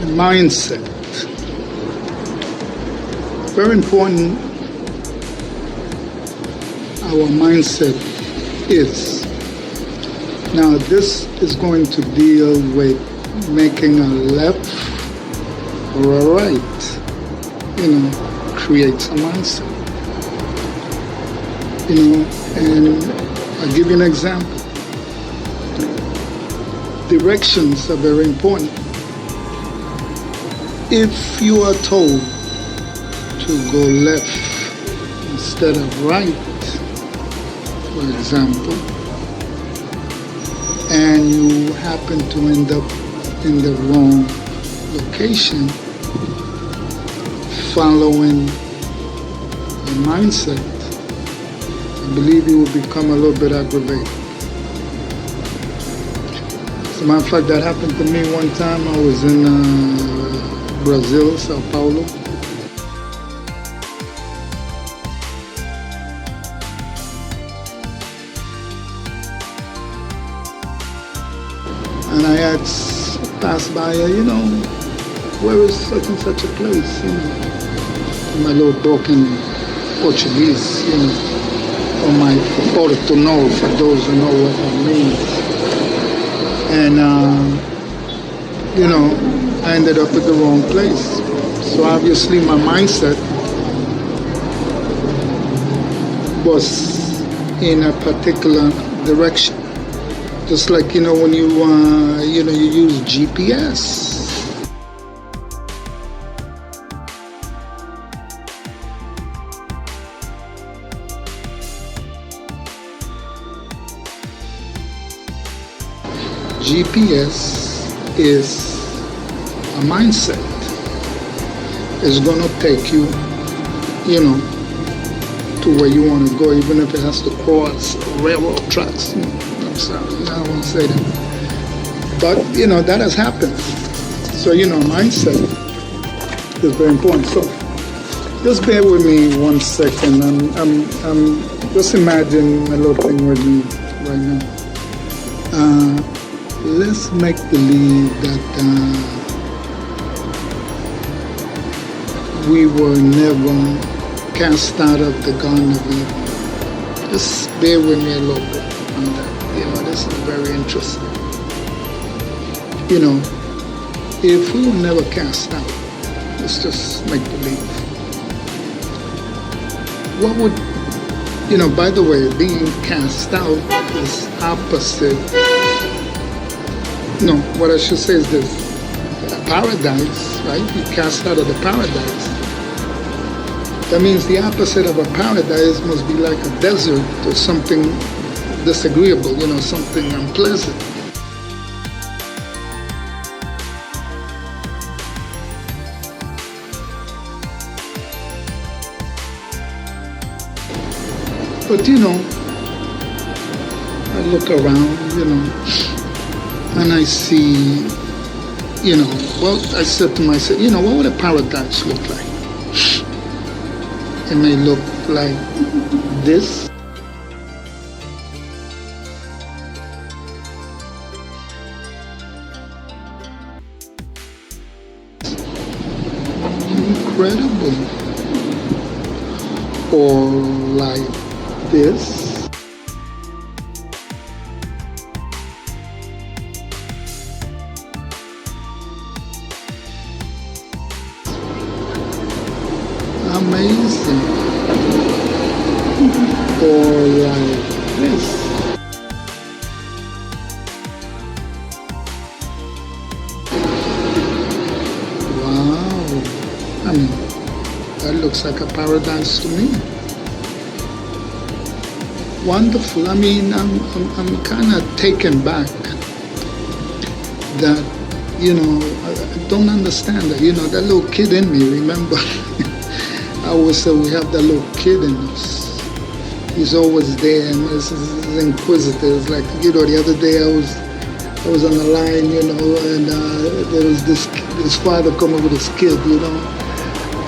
mindset. Very important our mindset is. Now this is going to deal with making a left or a right, creates a mindset. And I'll give you an example. Directions are very important. If you are told to go left instead of right, for example, and you happen to end up in the wrong location, following the mindset, I believe you will become a little bit aggravated. As a matter of fact, that happened to me one time. I was in Brazil, Sao Paulo. And I had passed by, where is such and such a place, in my little broken Portuguese, or my Portunol, for those who know what that means. And, I ended up at the wrong place. So obviously my mindset was in a particular direction. Just like, when you use GPS. GPS is a mindset. It's going to take you, to where you want to go, even if it has to cross railroad tracks. I'm sorry, I won't say that. But, that has happened. So, mindset is very important. So, just bear with me 1 second. I'm just imagine a little thing with me right now. Let's make believe that we were never cast out of the Garden of Eden. Just bear with me a little bit on that. This is very interesting. If we were never cast out, let's just make believe. What would, by the way, being cast out is opposite. No, what I should say is this. Paradise, right? You cast out of the paradise. That means the opposite of a paradise must be like a desert or something disagreeable, something unpleasant. But I look around, and I see, I said to myself, what would a paradise look like? It may look like this. Incredible. Or like this. Amazing. Or like this. Wow. That looks like a paradise to me. Wonderful. I'm kind of taken back that, I don't understand that, that little kid in me, remember? I always say we have that little kid in us. He's always there and he's inquisitive. It's like, the other day I was on the line, and there was this father coming with his kid,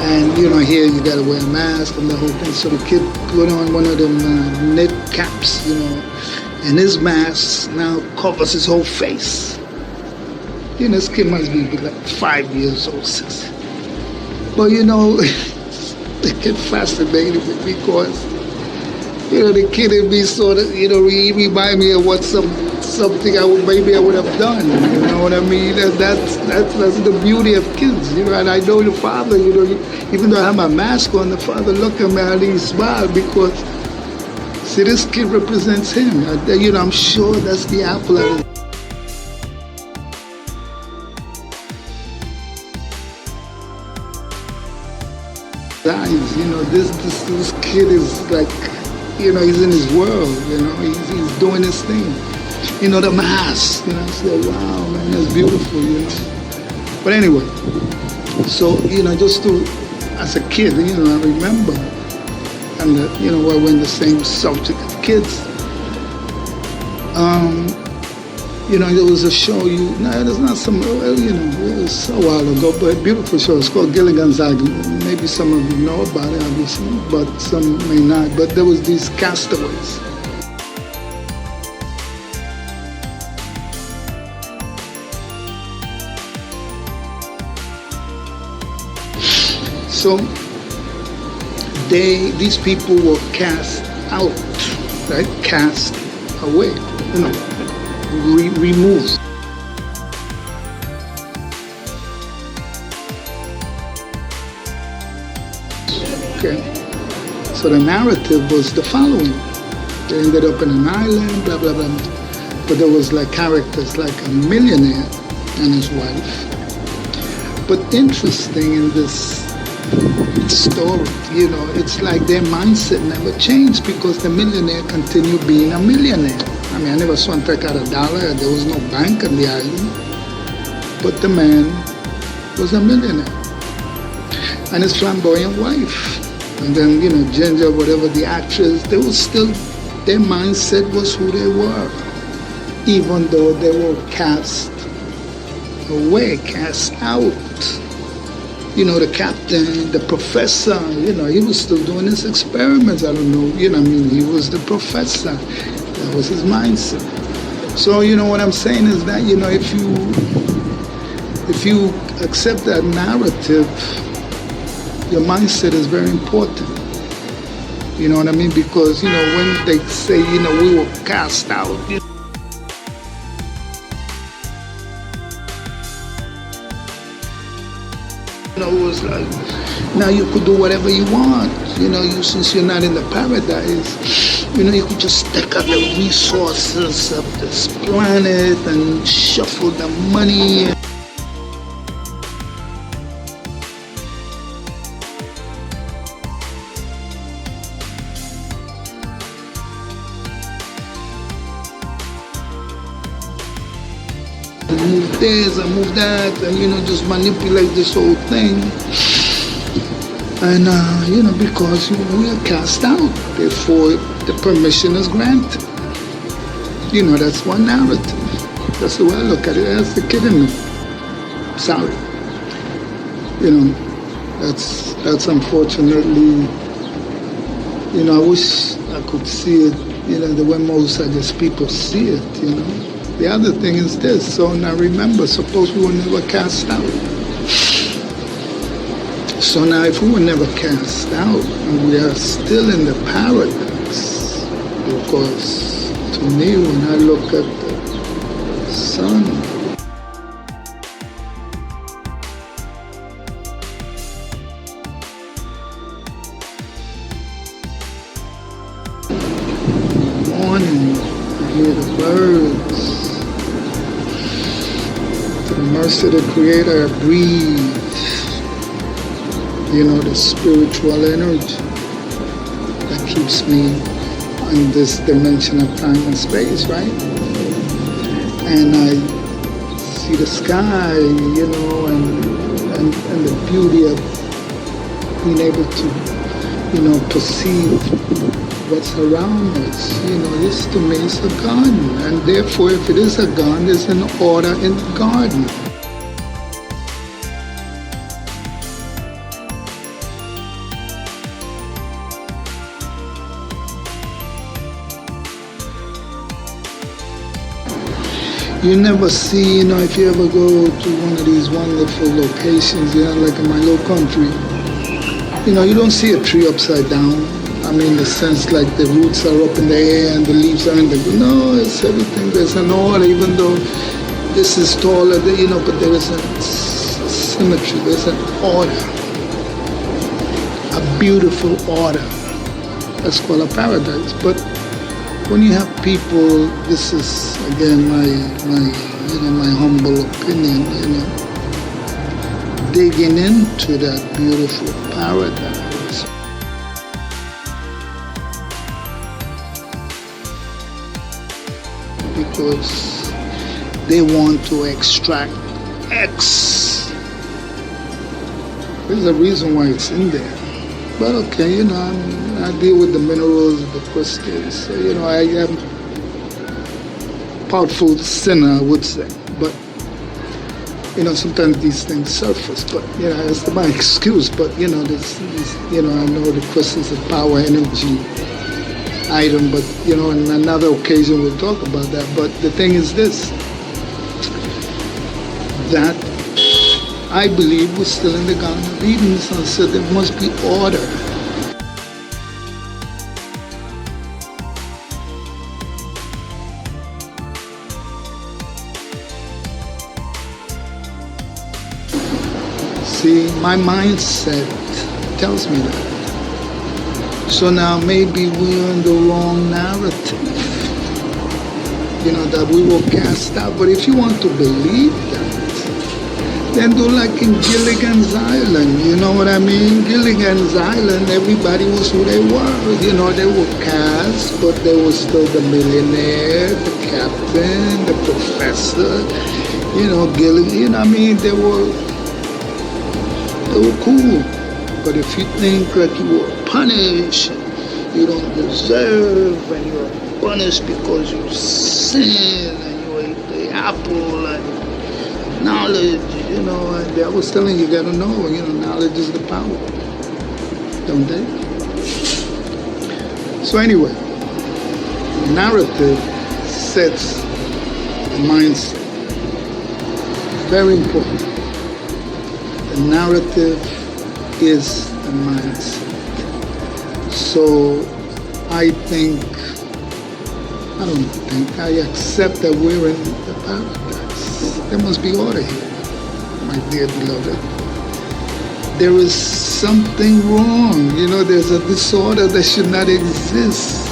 And, here you got to wear a mask and the whole thing. So the kid put on one of them knit caps, and his mask now covers his whole face. This kid must be like 5 years old, 6. But the kid fascinated me because the kid in me sort of he remind me of what something maybe I would have done. You know what I mean? And that's the beauty of kids. And I know the father. Even though I have my mask on, the father looked at me and he smiled because see, this kid represents him. I'm sure that's the apple of his eyes. This kid is like, he's in his world. He's doing his thing. The mask. I said, wow, man, that's beautiful. But anyway, so just to as a kid, I remember, and we're in the same subject of kids. There was a show. There's not some. It was a while ago, but a beautiful show. It's called Gilligan's Island. Maybe some of you know about it, obviously, but some may not. But there was these castaways. So these people were cast out, right? Cast away, removed. Okay. So the narrative was the following: they ended up in an island, blah blah blah. But there was like characters like a millionaire and his wife. But interesting in this story, it's like their mindset never changed because the millionaire continued being a millionaire. I mean, I never saw him take out $1. There was no bank on the island. But the man was a millionaire. And his flamboyant wife. And then, Ginger, whatever the actress, they were still, their mindset was who they were. Even though they were cast away, cast out. The captain, the professor, he was still doing his experiments. I don't know, he was the professor. That was his mindset. So, what I'm saying is that, if you accept that narrative, your mindset is very important. You know what I mean? Because, when they say, we were cast out, it was like, now you could do whatever you want. Since you're not in the paradise, you could just take out the resources of this planet and shuffle the money. Move this and move that, and just manipulate this whole thing. And because we are cast out, therefore the permission is granted. That's one narrative. That's the way I look at it. That's the kid in me. Sorry. That's unfortunately. I wish I could see it. The way most of these people see it. The other thing is this, so now remember, suppose we were never cast out. So now if we were never cast out, and we are still in the paradise, because to me, when I look at the sun, morning, I hear the birds. To the mercy of the Creator, I breathe. The spiritual energy that keeps me in this dimension of time and space, right? And I see the sky, and the beauty of being able to, perceive what's around us. This to me is a garden, and therefore if it is a garden, there's an order in the garden. You never see, if you ever go to one of these wonderful locations, like in my little country, you don't see a tree upside down. I mean, the sense like the roots are up in the air and the leaves are in the ground. No, it's everything. There's an order, even though this is taller, but there is a symmetry. There's an order, a beautiful order. That's called a paradise. But when you have people, this is again my humble opinion, digging into that beautiful paradise. Because they want to extract X. There's a reason why it's in there. But okay, I deal with the minerals, the crystals. So, I am a powerful sinner, I would say. But, sometimes these things surface. But, it's my excuse. But, this, I know the crystals are power, energy item. But, on another occasion we'll talk about that. But the thing is this, that I believe we're still in the Garden of Eden, so there must be order. See, my mindset tells me that. So now maybe we're in the wrong narrative, that we were cast out. But if you want to believe that, then do like in Gilligan's Island, you know what I mean? Gilligan's Island, everybody was who they were. They were cast, but there was still the millionaire, the captain, the professor, Gilligan, they were cool. But if you think like you were punished, you don't deserve, and you're punished because you sin, and you ate the apple, and knowledge, and I was telling you, gotta know, knowledge is the power, don't they? So anyway, narrative sets the mindset. Very important. The narrative is the mindset. So I accept that we're in the paradise. There must be order here, my dear beloved. There is something wrong. There's a disorder that should not exist,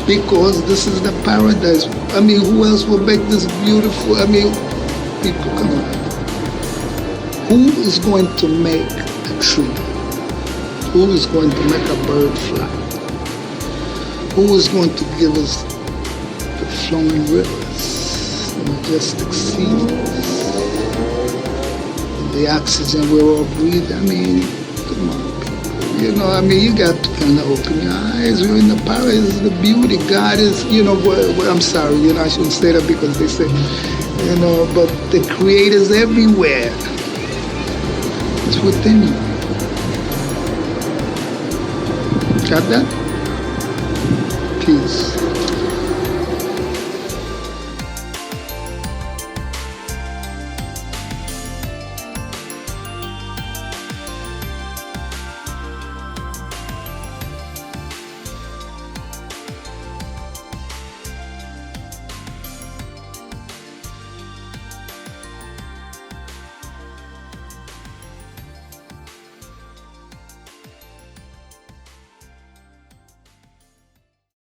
because this is the paradise. Who else will make this beautiful? People, come on. Who is going to make a tree? Who is going to make a bird fly? Who is going to give us the flowing rivers, the majestic seas, the oxygen we're all breathing? Come on, people. You got to kind of open your eyes. We're in the paradise, the beauty. God is, I'm sorry, I shouldn't say that because they say, but the Creator's everywhere. It's within you. Got that? Peace.